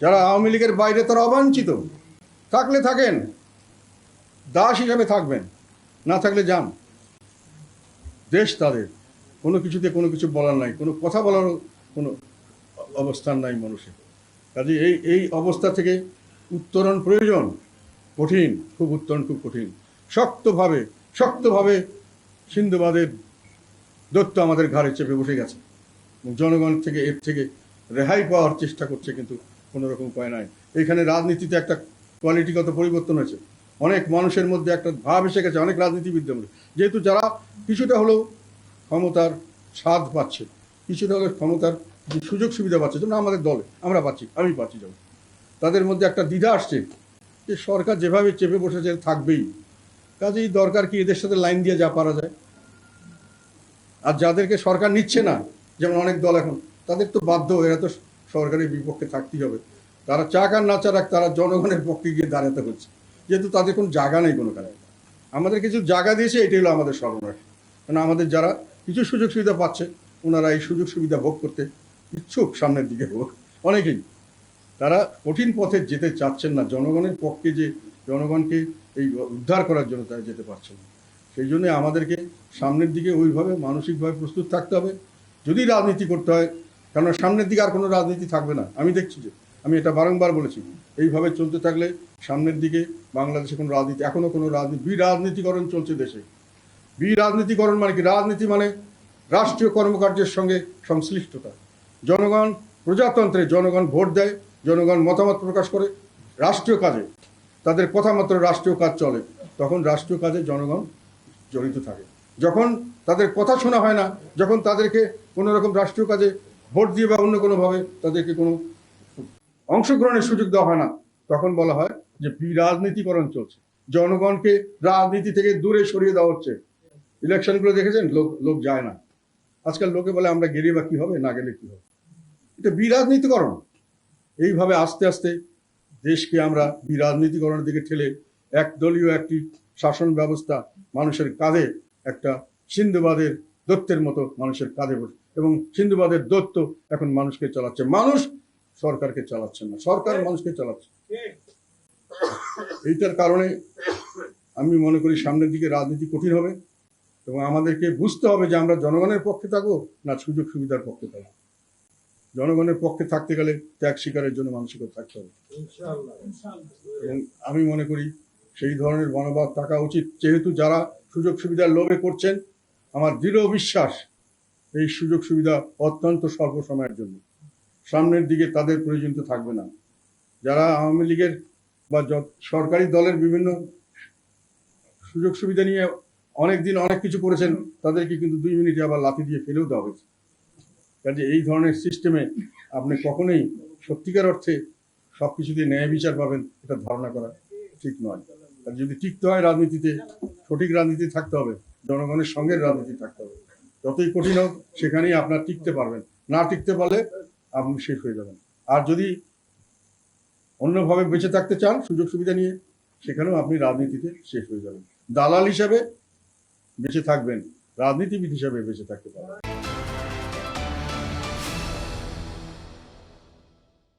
যারা আওয়ামী লীগের বাইরে তারা অবাঞ্ছিত, থাকলে থাকেন, দাস হিসাবে থাকবেন, না থাকলে যান। দেশ তাদের, কোনো কিছুতে কোনো কিছু বলার নাই, কোনো কথা বলার কোনো অবস্থান নাই মানুষের। কাজে এই অবস্থা থেকে উত্তরণ প্রয়োজন, কঠিন, খুব উত্তরণ খুব কঠিন। শক্তভাবে সিন্ধুবাদের দৈত্য আমাদের ঘাড়ে চেপে বসে গেছে। জনগণ থেকে এর থেকে রেহাই পাওয়ার চেষ্টা করছে, কিন্তু কোনো রকম উপায় নাই। এখানে রাজনীতিতে একটা কোয়ালিটিগত পরিবর্তন হয়েছে, অনেক মানুষের মধ্যে একটা ভাব এসে গেছে, অনেক রাজনীতিবিদদের মধ্যে, যেহেতু যারা কিছুটা হলেও ক্ষমতার স্বাদ পাচ্ছে, কিছুটা হলেও ক্ষমতার সুযোগ সুবিধা পাচ্ছে, যেমন আমাদের দলে আমরা পাচ্ছি, আমি পাচ্ছি, যেমন তাদের মধ্যে একটা দ্বিধা আসছে যে সরকার যেভাবে চেপে বসেছে থাকবেই, কাজেই দরকার কি এদের সাথে লাইন দিয়ে যা পারা যায়। আর যাদেরকে সরকার নিচ্ছে না, যেমন অনেক দল এখন, তাদের তো বাধ্য, এরা তো সরকারের বিপক্ষে থাকতেই হবে। তারা চাক আর না চাক, তারা জনগণের পক্ষে গিয়ে দাঁড়াতে হচ্ছে, যেহেতু তাদের কোনো জায়গা নেই কোনো কারণে। আমাদের কিছু জায়গা দিয়েছে, এটাই হলো আমাদের সর্বনাশ। কারণ আমাদের যারা কিছু সুযোগ সুবিধা পাচ্ছে, ওনারা এই সুযোগ সুবিধা ভোগ করতে ইচ্ছুক, সামনের দিকে হোক অনেকেই, তারা কঠিন পথে যেতে চাচ্ছেন না, জনগণের পক্ষে যে জনগণকে এই উদ্ধার করার জন্য তারা যেতে পারছেন না। সেই জন্য আমাদেরকে সামনের দিকে ওইভাবে মানসিকভাবে প্রস্তুত থাকতে হবে যদি রাজনীতি করতে হয়, কারণ সামনের দিকে আর কোনো রাজনীতি থাকবে না। আমি দেখছি যে, আমি এটা বারংবার বলেছি, এইভাবে চলতে থাকলে সামনের দিকে বাংলাদেশে কোনো রাজনীতি, এখনও কোনো রাজনীতি, বিরাজনীতিকরণ চলছে দেশে। বিরাজনীতিকরণ মানে কি? রাজনীতি মানে রাষ্ট্রীয় কর্মকার্যের সঙ্গে সংশ্লিষ্টতা। জনগণ, প্রজাতন্ত্রে জনগণ ভোট দেয়, জনগণ মতামত প্রকাশ করে রাষ্ট্রীয় কাজে, তাদের কথা মাত্র রাষ্ট্রীয় কাজ চলে, তখন রাষ্ট্রীয় কাজে জনগণ জড়িত থাকে। যখন তাদের কথা শোনা হয় না, যখন তাদেরকে কোনো রকম রাষ্ট্রীয় কাজে ভোট দিয়ে বা অন্য কোনোভাবে তাদেরকে কোনো অংশগ্রহণের সুযোগ দেওয়া হয় না, তখন বলা হয় যে বিরাজনীতিকরণ চলছে, জনগণকে রাজনীতি থেকে দূরে সরিয়ে দেওয়া হচ্ছে। ইলেকশনগুলো দেখেছেন, লোক যায় না। আজকাল লোকে বলে আমরা গেলে বা কি হবে, না গেলে কি হবে। এটা বিরাজনীতিকরণ। এইভাবে আস্তে আস্তে দেশকে আমরা বিরাজনীতিকরণের দিকে ঠেলে একদলীয় একটি শাসন ব্যবস্থা মানুষের কাঁধে, একটা সিন্ধুবাদের দৈত্যের মতো মানুষের কাঁধে বসে, এবং সিন্ধুবাদের দৈত্য এখন মানুষকে চালাচ্ছে, মানুষ সরকারকে চালাচ্ছে না, সরকার মানুষকে চালাচ্ছে। এইটার কারণে আমি মনে করি সামনের দিকে রাজনীতি কঠিন হবে, এবং আমাদেরকে বুঝতে হবে যে আমরা জনগণের পক্ষে থাকবো না সুযোগ সুবিধার পক্ষে থাকবো। জনগণের পক্ষে থাকতে গেলে ত্যাগ স্বীকারের জন্য মানসিকতা থাকতে হবে, এবং আমি মনে করি সেই ধরনের মনোভাব থাকা উচিত। যেহেতু যারা সুযোগ সুবিধার লোভে করছেন, আমার দৃঢ় বিশ্বাস এই সুযোগ সুবিধা অত্যন্ত স্বল্প সময়ের জন্য, সামনের দিকে তাদের প্রয়োজনীয়তা থাকবে না। যারা আওয়ামী লীগের বা সরকারি দলের বিভিন্ন সুযোগ সুবিধা নিয়ে অনেক দিন অনেক কিছু করেছেন, তাদেরকে কিন্তু 2 মিনিটে আবার লাথি দিয়ে ফেলেও দেওয়া হয়েছে। কাজে এই ধরনের সিস্টেমে আপনি কখনোই সত্যিকার অর্থে সব কিছুতে ন্যায় বিচার পাবেন, এটা ধারণা করা ঠিক নয়। আর যদি টিকতে হয় রাজনীতিতে, সঠিক রাজনীতি থাকতে হবে, জনগণের সঙ্গের রাজনীতি থাকতে হবে। যতই কঠিন হোক সেখানেই আপনার টিকতে পারবেন, না টিকতে পারলে আপনি শেষ হয়ে যাবেন। আর যদি অন্যভাবে বেঁচে থাকতে চান সুযোগ সুবিধা নিয়ে, সেখানেও আপনি রাজনীতিতে শেষ হয়ে যাবেন। দালাল হিসাবে বেঁচে থাকবেন, রাজনীতিবিদ হিসাবে বেঁচে থাকতে পারবেন।